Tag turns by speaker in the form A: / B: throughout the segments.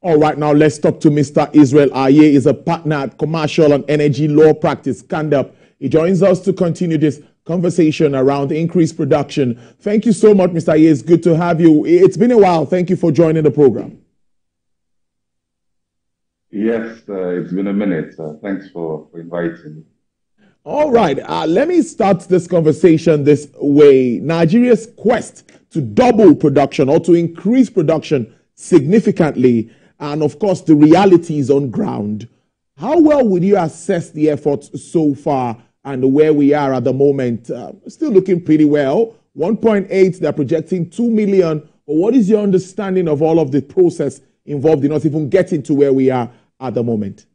A: All right, now let's talk to Mr. Israel Aye. He's a partner at Commercial and Energy Law Practice, Govt. He joins us to continue this conversation around increased production. Thank you so much, Mr. Aye. It's good to have you. It's been a while. Thank you for joining the program.
B: Yes, it's been a minute. Thanks for inviting me.
A: All right, let me start this conversation this way. Nigeria's quest to double production or to increase production significantly, and of course, the realities on ground. How well would you assess the efforts so far and where we are at the moment? Still looking pretty well. 1.8, they're projecting 2 million. But what is your understanding of all of the process involved in us even getting to where we are at the moment?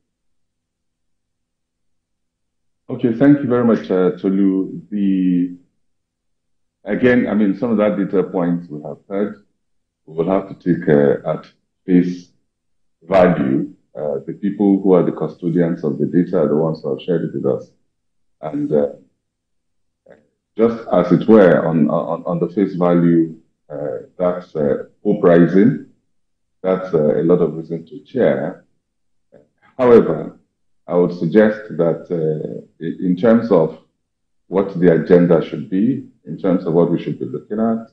B: Okay, thank you very much, Tolu. Again, I mean, some of that data points we have heard, we will have to take at face value. The people who are the custodians of the data are the ones who have shared it with us. And just as it were, on the face value, that's hope rising. That's a lot of reason to cheer. However, I would suggest that in terms of what the agenda should be, in terms of what we should be looking at,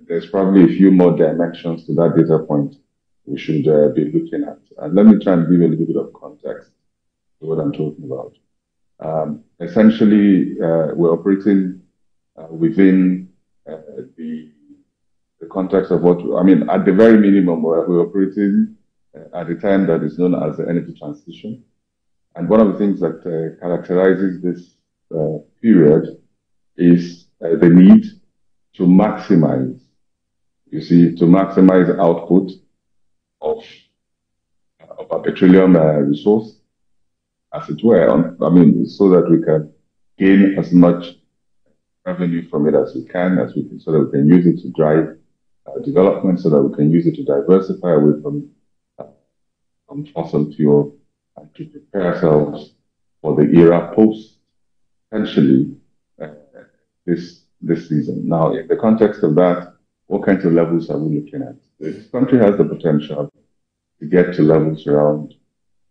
B: there's probably a few more dimensions to that data point we should be looking at. And let me try and give you a little bit of context to what I'm talking about. Essentially, we're operating within the context of what, I mean, at the very minimum, we're operating at a time that is known as the energy transition. And one of the things that characterizes this period is the need to maximize, to maximize output of a petroleum resource, as it were, so that we can gain as much revenue from it as we can, so that we can use it to drive development, so that we can use it to diversify away from fossil fuel and to prepare ourselves for the era post, potentially, this season. Now, in the context of that, what kinds of levels are we looking at? This country has the potential to get to levels around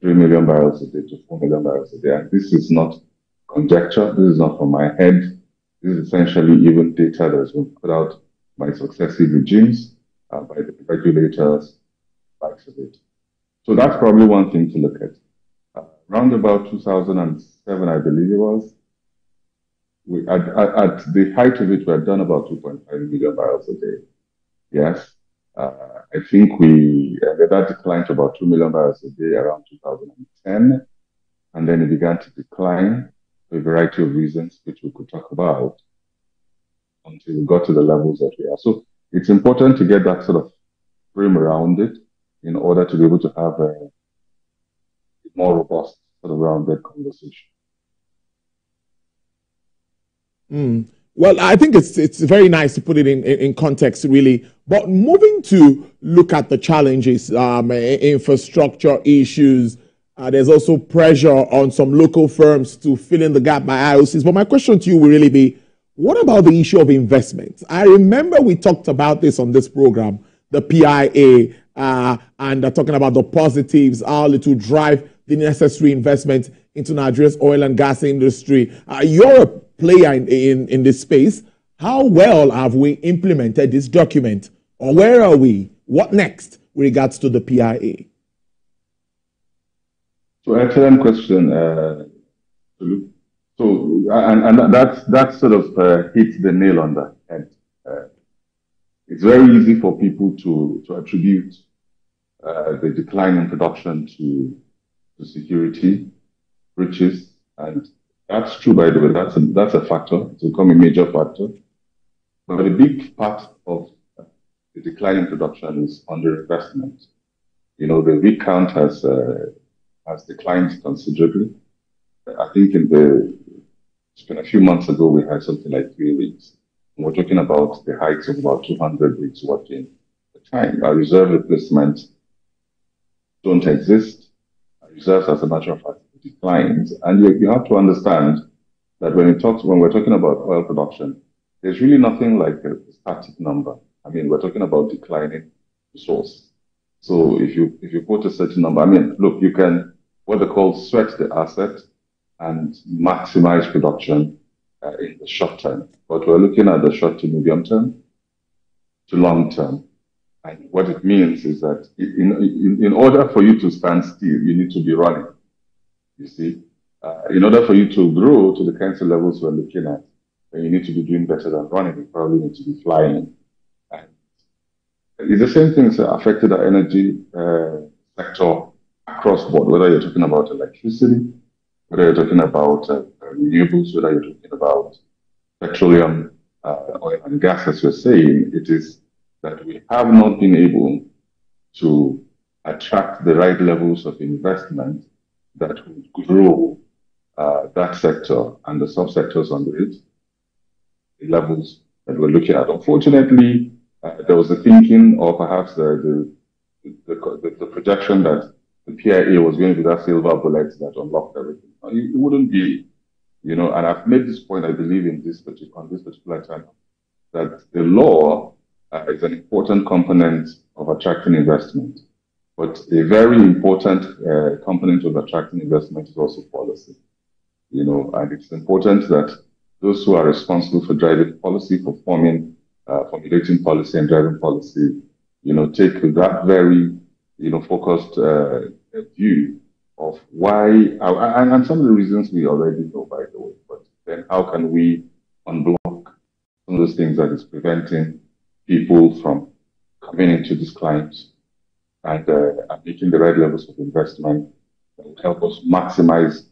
B: 3 million barrels a day to 4 million barrels a day. And this is not conjecture. This is not from my head. This is essentially even data that has been put out by successive regimes, by the regulators, likes of it. So that's probably one thing to look at. Around about 2007, I believe it was, at the height of it, we had done about 2.5 million barrels a day. Yes. I think that declined to about 2 million barrels a day around 2010. And then it began to decline for a variety of reasons, which we could talk about, until we got to the levels that we are. So it's important to get that sort of frame around it in order to be able to have a more robust, sort of rounded conversation.
A: Well, I think it's very nice to put it in context, really. But moving to look at the challenges, infrastructure issues, there's also pressure on some local firms to fill in the gap by IOCs. But my question to you will really be, what about the issue of investment? I remember we talked about this on this program, the PIA, and talking about the positives, how it will drive the necessary investment into Nigeria's oil and gas industry. You're a player in this space. How well have we implemented this document? Or where are we? What next with regards to the PIA?
B: So excellent question. That sort of hits the nail on the head. It's very easy for people to attribute the decline in production to security breaches, and that's true, by the way. That's a factor. It's become a major factor. But a big part of the decline in production is underinvestment. The rig count has declined considerably. I think it's been a few months ago, we had something like 3 rigs. And we're talking about the heights of about 200 rigs working at the time. Our reserve replacements don't exist. Our reserves, as a matter of fact, declines. And you have to understand that when we're talking about oil production, there's really nothing like a static number. I mean, we're talking about declining resource. So if you quote a certain number, I mean, look, you can what they call sweat the asset and maximize production in the short term. But we're looking at the short to medium term to long term. And what it means is that in order for you to stand still, you need to be running. You see, in order for you to grow to the kinds of levels we're looking at, then you need to be doing better than running. You probably need to be flying. And it's the same things that affected our energy sector across board, whether you're talking about electricity, whether you're talking about renewables, whether you're talking about petroleum, oil and gas, as you're saying, it is that we have not been able to attract the right levels of investment that would grow that sector and the subsectors under it, the levels that we're looking at. Unfortunately, there was a thinking, or perhaps the projection that the PIA was going to be that silver bullet that unlocked everything. It wouldn't be, you know, and I've made this point, I believe, on this particular channel, that the law is an important component of attracting investment. But a very important component of attracting investment is also policy. You know, and it's important that those who are responsible for driving policy, for formulating policy and driving policy, you know, take that very, you know, focused view of why, and some of the reasons we already know, by the way, but then how can we unblock some of those things that is preventing people from coming into this climate and making the right levels of investment that will help us maximize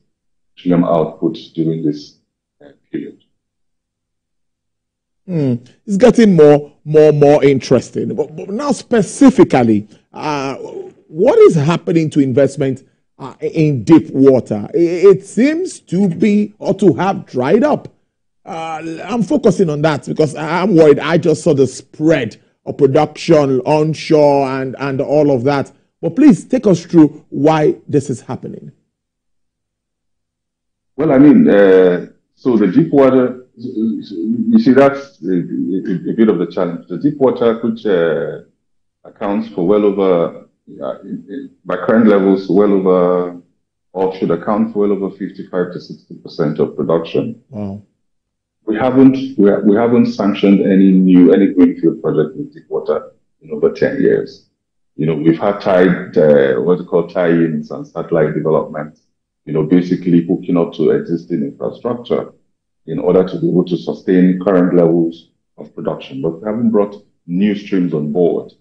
B: petroleum output during this period.
A: It's getting more interesting. But now specifically, what is happening to investment in deep water? It seems to be or to have dried up. I'm focusing on that because I'm worried. I just saw the spread of production onshore and all of that. But please take us through why this is happening.
B: Well, I mean, so the deep water, you see, that's a bit of the challenge. The deep water, which accounts for well over, by current levels, well over, or should account for well over 55 to 60% of production.
A: Wow.
B: We haven't sanctioned any greenfield project in deep water in over 10 years. You know, we've had tie-ins and satellite development, you know, basically hooking up to existing infrastructure in order to be able to sustain current levels of production. But we haven't brought new streams on board.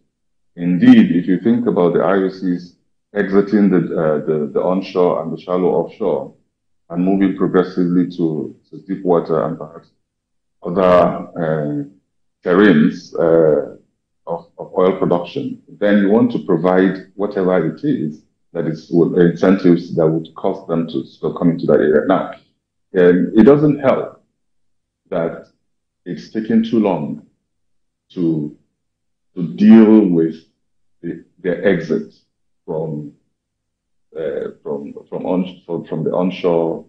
B: Indeed, if you think about the IOCs exiting the onshore and the shallow offshore and moving progressively to deep water and perhaps other terrains of oil production, then you want to provide whatever it is that is incentives that would cause them to come into that area. Now, it doesn't help that it's taking too long to deal with their exit from the onshore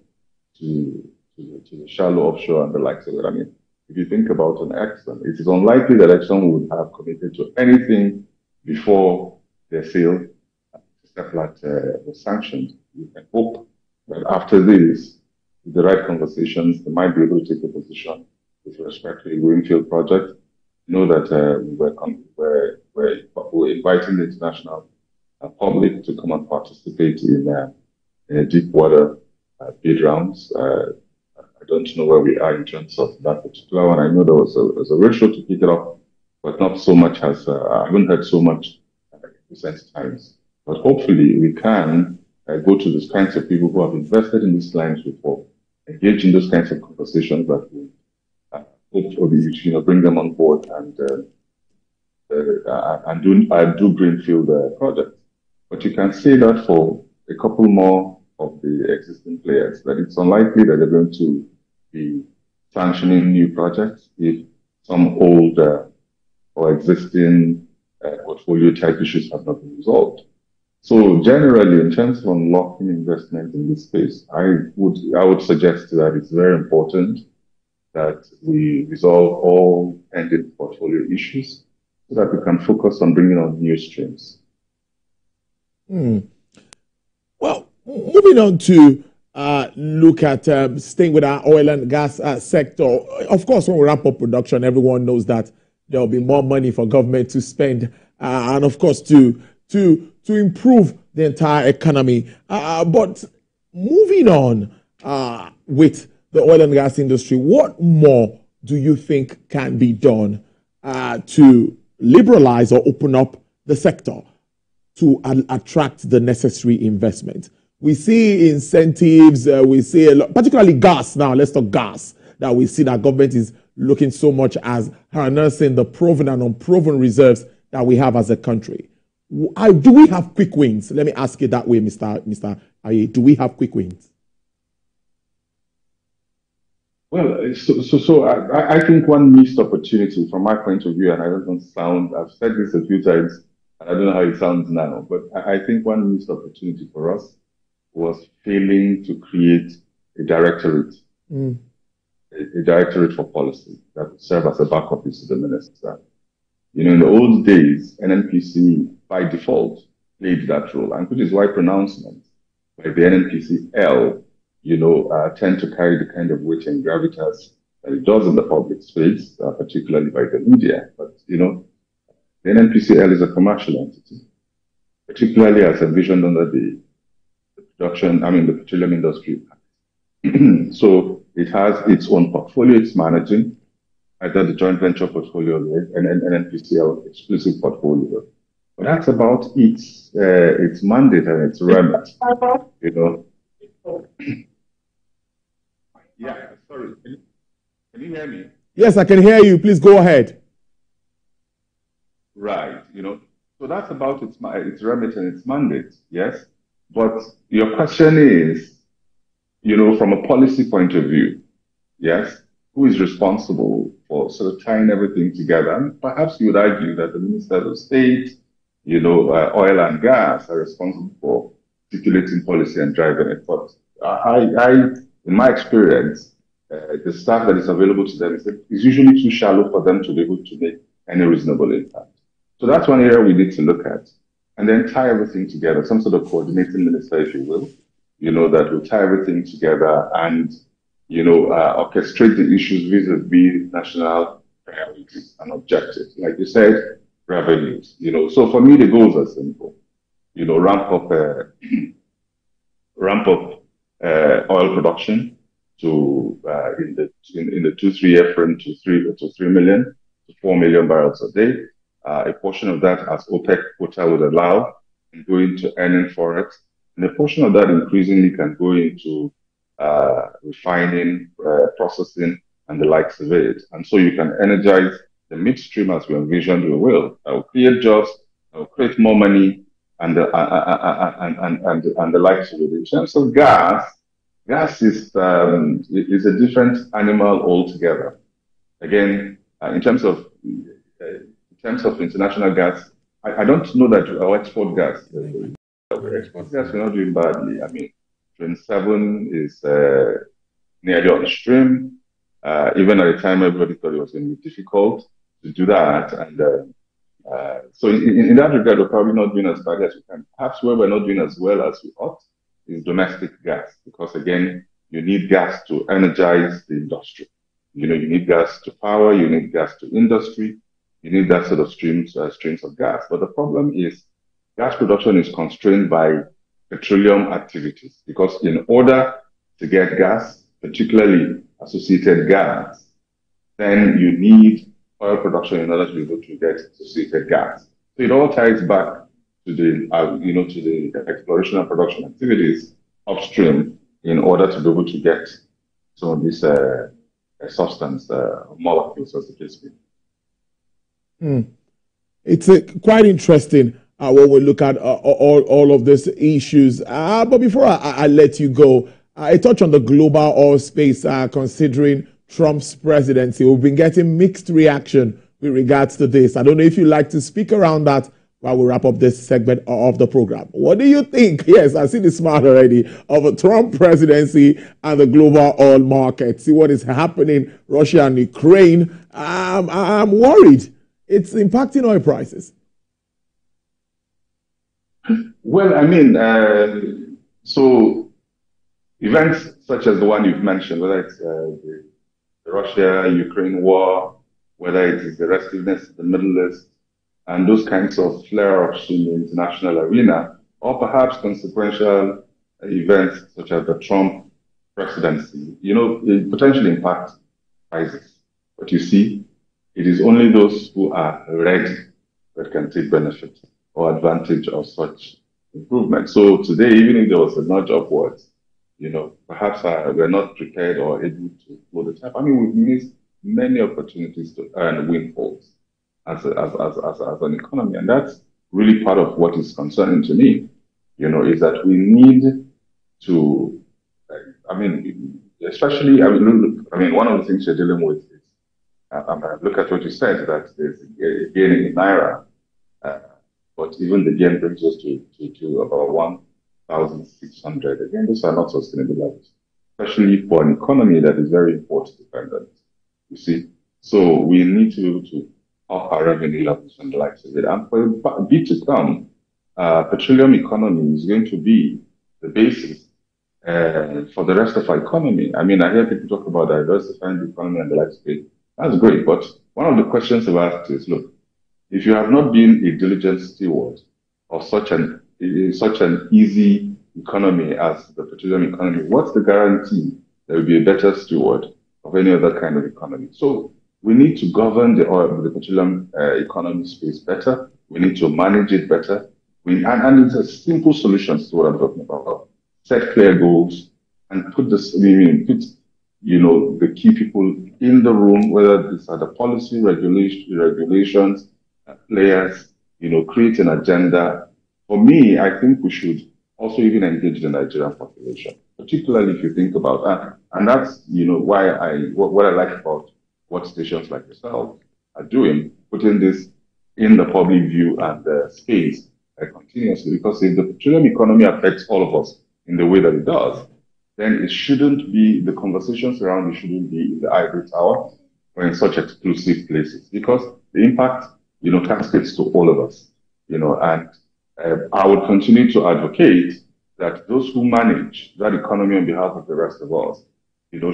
B: to the shallow offshore and the likes of it. I mean, if you think about an Exxon, it is unlikely that Exxon would have committed to anything before their sale, except that was sanctioned. You can hope that after this, with the right conversations, they might be able to take a position with respect to a greenfield project. You know that we're inviting the international public to come and participate in deep water bid rounds. I don't know where we are in terms of that particular one. I know there was a ratio to pick it up, but not so much as I haven't heard so much in recent times. But hopefully we can go to those kinds of people who have invested in these lines before, engage in those kinds of conversations that will hopefully bring them on board and do greenfield projects. But you can say that for a couple more of the existing players, that it's unlikely that they're going to be sanctioning new projects if some old or existing portfolio type issues have not been resolved. So generally, in terms of unlocking investment in this space, I would suggest that it's very important that we resolve all pending portfolio issues so that we can focus on bringing on new streams.
A: Well, moving on to look at staying with our oil and gas sector. Of course, when we ramp up production, everyone knows that there will be more money for government to spend, and of course to improve the entire economy. But moving on with the oil and gas industry, what more do you think can be done to liberalize or open up the sector to attract the necessary investment? We see incentives, we see a lot, particularly gas now. Let's talk gas. That we see that government is looking so much as harnessing the proven and unproven reserves that we have as a country. Do we have quick wins? Let me ask it that way, Mr. Aye. Do we have quick wins?
B: Well, I think one missed opportunity from my point of view, and I don't sound, I've said this a few times, and I don't know how it sounds now, but I think one missed opportunity for us was failing to create a directorate, a directorate for policy that would serve as a back office to the minister. You know, in the old days, NNPC by default played that role, and which is why pronouncements like the NNPC-L, you know, tend to carry the kind of weight and gravitas that it does in the public space, particularly by the media. But, you know, the NNPC-L is a commercial entity, particularly as envisioned under the the Petroleum Industry Act. So it has its own portfolio it's managing, either the joint venture portfolio and NNPCL exclusive portfolio. But that's about its mandate and its remit, you know. Yeah, sorry. Can you hear me?
A: Yes, I can hear you. Please go ahead.
B: Right, you know. So that's about its remit and its mandate, yes. But your question is, you know, from a policy point of view, yes, who is responsible for sort of tying everything together? And perhaps you would argue that the ministers of state, you know, oil and gas are responsible for articulating policy and driving it. But in my experience, the staff that is available to them is usually too shallow for them to be able to make any reasonable impact. So that's one area we need to look at. And then tie everything together, some sort of coordinating minister, if you will, you know, that will tie everything together and, you know, orchestrate the issues vis-a-vis national priorities and objectives. Like you said, revenues, you know. So for me, the goals are simple. You know, ramp up oil production to in the 2-3 year frame to 3 million to 4 million barrels a day. A portion of that, as OPEC quota would allow, can go into earning for it, and a portion of that increasingly can go into refining, processing, and the likes of it. And so you can energize the midstream as we envisioned we will. That will create jobs, that will create more money, and the likes of it. In terms of gas is a different animal altogether. Again, in terms of international gas, I don't know that our export gas. Export gas, we're not doing badly. I mean, 27 is nearly on stream. Even at the time, everybody thought it was going to be difficult to do that. And so in that regard, we're probably not doing as badly as we can. Perhaps where we're not doing as well as we ought is domestic gas. Because again, you need gas to energize the industry. You know, you need gas to power, you need gas to industry. You need that sort of streams of gas. But the problem is gas production is constrained by petroleum activities, because in order to get gas, particularly associated gas, then you need oil production in order to be able to get associated gas. So it all ties back to the to the exploration and production activities upstream in order to be able to get some of these substance molecules, as the case may be.
A: It's quite interesting when we look at all of these issues. But before I let you go, I touch on the global oil space considering Trump's presidency. We've been getting mixed reaction with regards to this. I don't know if you'd like to speak around that while we wrap up this segment of the program. What do you think? Yes, I see the smile already of a Trump presidency and the global oil market. See what is happening, Russia and Ukraine. I'm worried. It's impacting oil prices.
B: Well, I mean, so events such as the one you've mentioned, whether it's the Russia-Ukraine war, whether it is the restiveness in the Middle East, and those kinds of flare-ups in the international arena, or perhaps consequential events such as the Trump presidency, it potentially impact prices. But you see, it is only those who are ready that can take benefit or advantage of such improvement. So today, even if there was a nudge upwards, perhaps we're not prepared or able to flow the tap. I mean, we've missed many opportunities to earn windfalls as an economy. And that's really part of what is concerning to me, is that we need to, I mean, especially, one of the things you're dealing with is, look at what you said, that there's a gain in Naira, uh, but even the gain brings us to about 1,600. Again, those are not sustainable levels, especially for an economy that is very import dependent, you see. So we need to be able to up our revenue levels and the likes of it. And for a bit to come, petroleum economy is going to be the basis for the rest of our economy. I mean, I hear people talk about diversifying the economy and the likes of it. That's great. But one of the questions I've asked is, look, if you have not been a diligent steward of such an easy economy as the petroleum economy, what's the guarantee there will be a better steward of any other kind of economy? So we need to govern the petroleum economy space better. We need to manage it better. And it's a simple solutions to what I'm talking about. Set clear goals and put the key people in the room, whether these are the policy regulations, players, create an agenda. For me, I think we should also even engage the Nigerian population, particularly if you think about that. And that's, why what I like about what stations like yourself are doing, putting this in the public view and the space continuously. Because if the petroleum economy affects all of us in the way that it does, then it shouldn't be, the conversations around it shouldn't be in the ivory tower or in such exclusive places, because the impact, cascades to all of us, and I would continue to advocate that those who manage that economy on behalf of the rest of us,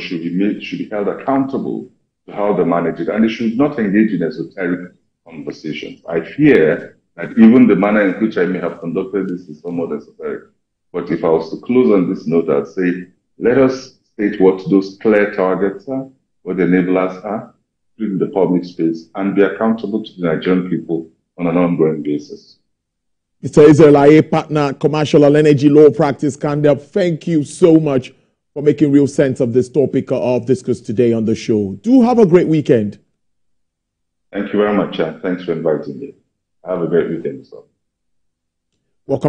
B: should be held accountable to how they manage it, and they should not engage in esoteric conversations. I fear that even the manner in which I may have conducted this is somewhat esoteric. But if I was to close on this note, I'd say, let us state what those clear targets are, what the enablers are, in the public space, and be accountable to the Nigerian people on an ongoing basis.
A: Mr. Israel, partner, commercial and energy law practice, Kandel, thank you so much for making real sense of this topic of discuss today on the show. Do have a great weekend.
B: Thank you very much, and thanks for inviting me. Have a great weekend, sir.